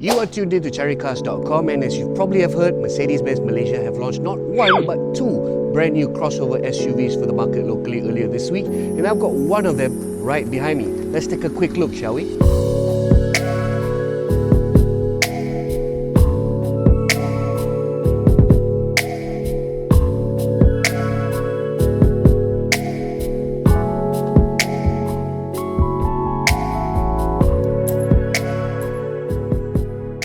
You are tuned in to cherrycars.com, and as you probably have heard, Mercedes-Benz Malaysia have launched not one but two brand new crossover SUVs for the market locally earlier this week, and I've got one of them right behind me. Let's take a quick look, shall we?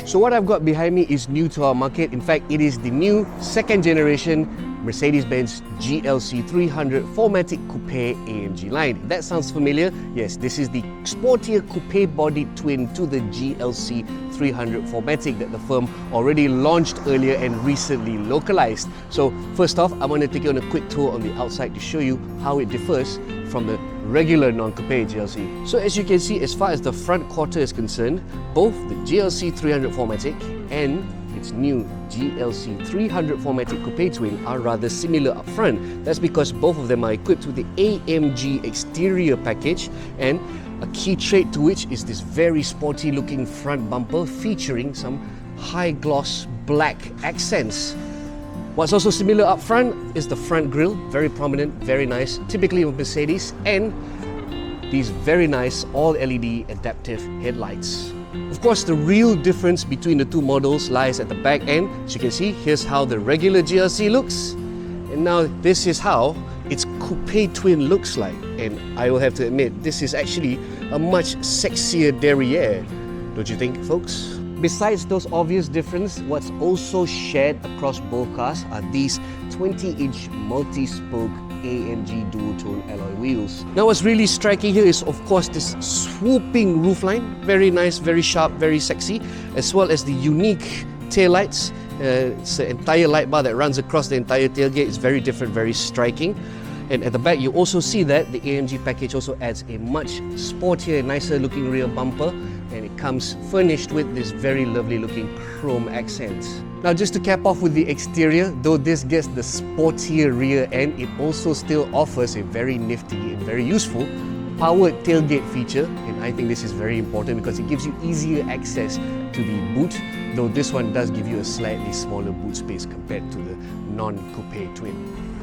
So what I've got behind me is new to our market. In fact, it is the new second generation Mercedes-Benz GLC 300 4Matic Coupe AMG line. If that sounds familiar, yes, this is the sportier coupe-bodied twin to the GLC 300 4Matic that the firm already launched earlier and recently localized. So first off, I'm going to take you on a quick tour on the outside to show you how it differs from the regular non-coupe GLC. So as you can see, as far as the front quarter is concerned, both the GLC 300 4Matic and its new GLC 300 4Matic Coupe Twin are rather similar up front. That's because both of them are equipped with the AMG exterior package, and a key trait to which is this very sporty looking front bumper featuring some high gloss black accents. What's also similar up front is the front grille, very prominent, very nice, typically with Mercedes, and these very nice all-LED adaptive headlights. Of course, the real difference between the two models lies at the back end. As you can see, here's how the regular GLC looks, and now this is how its coupe twin looks like. And I will have to admit, this is actually a much sexier derriere, don't you think, folks? Besides those obvious differences, what's also shared across both cars are these 20-inch multi-spoke AMG dual-tone alloy wheels. Now what's really striking here is, of course, this swooping roofline. Very nice, very sharp, very sexy, as well as the unique taillights. It's an entire light bar that runs across the entire tailgate. It's very different, very striking. And at the back, you also see that the AMG package also adds a much sportier, nicer looking rear bumper, and it comes furnished with this very lovely looking chrome accents. Now just to cap off with the exterior, though this gets the sportier rear end, it also still offers a very nifty and very useful powered tailgate feature, and I think this is very important because it gives you easier access to the boot, though this one does give you a slightly smaller boot space compared to the non-coupe twin.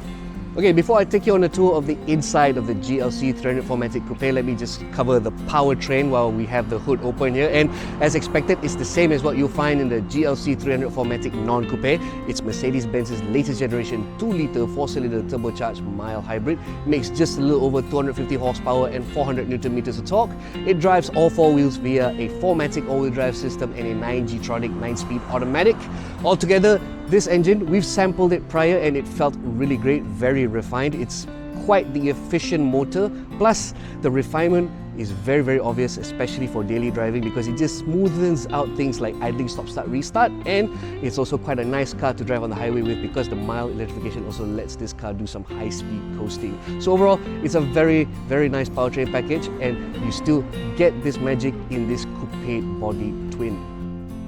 Okay, before I take you on a tour of the inside of the GLC 300 4Matic Coupe, let me just cover the powertrain while we have the hood open here. And as expected, it's the same as what you'll find in the GLC 300 4Matic non-coupe. It's Mercedes-Benz's latest generation 2-litre 4-cylinder turbocharged mild hybrid. It makes just a little over 250 horsepower and 400 Nm of torque. It drives all four wheels via a 4Matic all-wheel drive system and a 9G-tronic 9-speed automatic. Altogether, this engine, we've sampled it prior and it felt really great, very refined. It's quite the efficient motor, plus the refinement is very, very obvious, especially for daily driving, because it just smoothens out things like idling, stop, start, restart, and it's also quite a nice car to drive on the highway with because the mild electrification also lets this car do some high-speed coasting. So overall, it's a very, very nice powertrain package, and you still get this magic in this coupe body twin.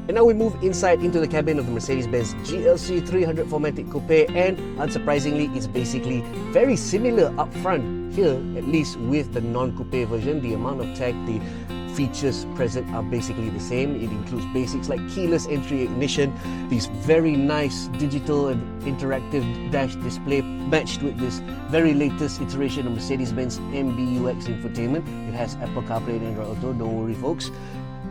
And now we move inside into the cabin of the Mercedes-Benz GLC 300 4Matic Coupe, and unsurprisingly, it's basically very similar up front here, at least with the non-coupe version. The amount of tech, the features present are basically the same. It includes basics like keyless entry ignition, these very nice digital and interactive dash display matched with this very latest iteration of Mercedes-Benz MBUX infotainment. It has Apple CarPlay and Android Auto, don't worry folks.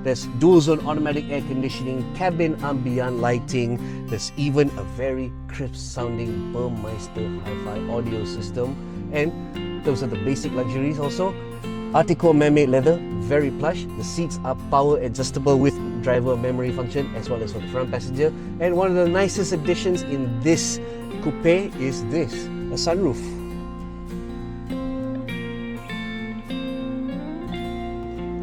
There's dual-zone automatic air conditioning, cabin ambient lighting. There's even a very crisp-sounding Burmeister hi-fi audio system. And those are the basic luxuries also. Articore man-made leather, very plush. The seats are power adjustable with driver memory function as well as for the front passenger. And one of the nicest additions in this coupe is this, a sunroof.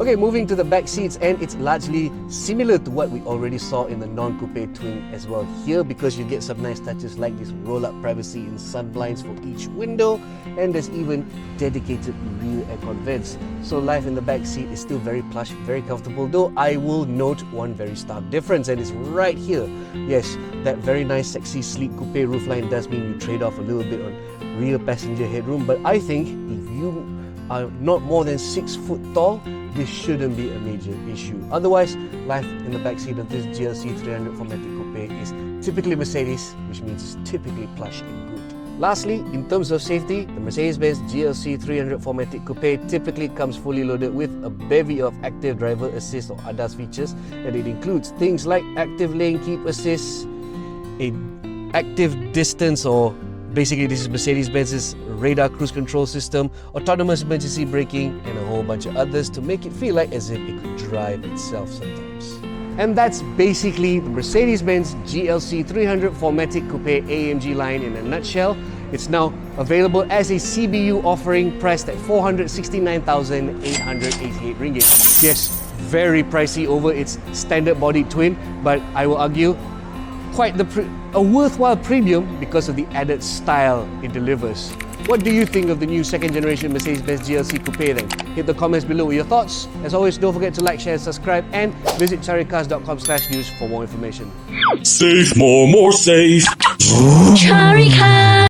Okay, moving to the back seats, and it's largely similar to what we already saw in the non-coupe twin as well here, because you get some nice touches like this roll-up privacy and sun blinds for each window, and there's even dedicated rear aircon vents. So life in the back seat is still very plush, very comfortable, though I will note one very stark difference, and it's right here. Yes, that very nice, sexy, sleek coupe roofline does mean you trade off a little bit on rear passenger headroom, but I think if you are not more than 6 foot tall, this shouldn't be a major issue. Otherwise, life in the backseat of this GLC 300 4Matic Coupe is typically Mercedes, which means it's typically plush and good. Lastly, in terms of safety, the Mercedes-Benz GLC 300 4Matic Coupe typically comes fully loaded with a bevy of active driver assist or ADAS features, and it includes things like active lane keep assist, a active distance, or basically this is Mercedes-Benz's radar cruise control system, autonomous emergency braking, and a whole bunch of others to make it feel like as if it could drive itself sometimes. And that's basically the Mercedes-Benz GLC 300 4Matic Coupe AMG line in a nutshell. It's now available as a CBU offering priced at 469,888 ringgit. Yes, very pricey over its standard body twin, but I will argue quite a worthwhile premium because of the added style it delivers. What do you think of the new second generation Mercedes-Benz GLC Coupe then? Hit the comments below with your thoughts. As always, don't forget to like, share, and subscribe, and visit charicars.com/news for more information. Safe, more safe. Charicars.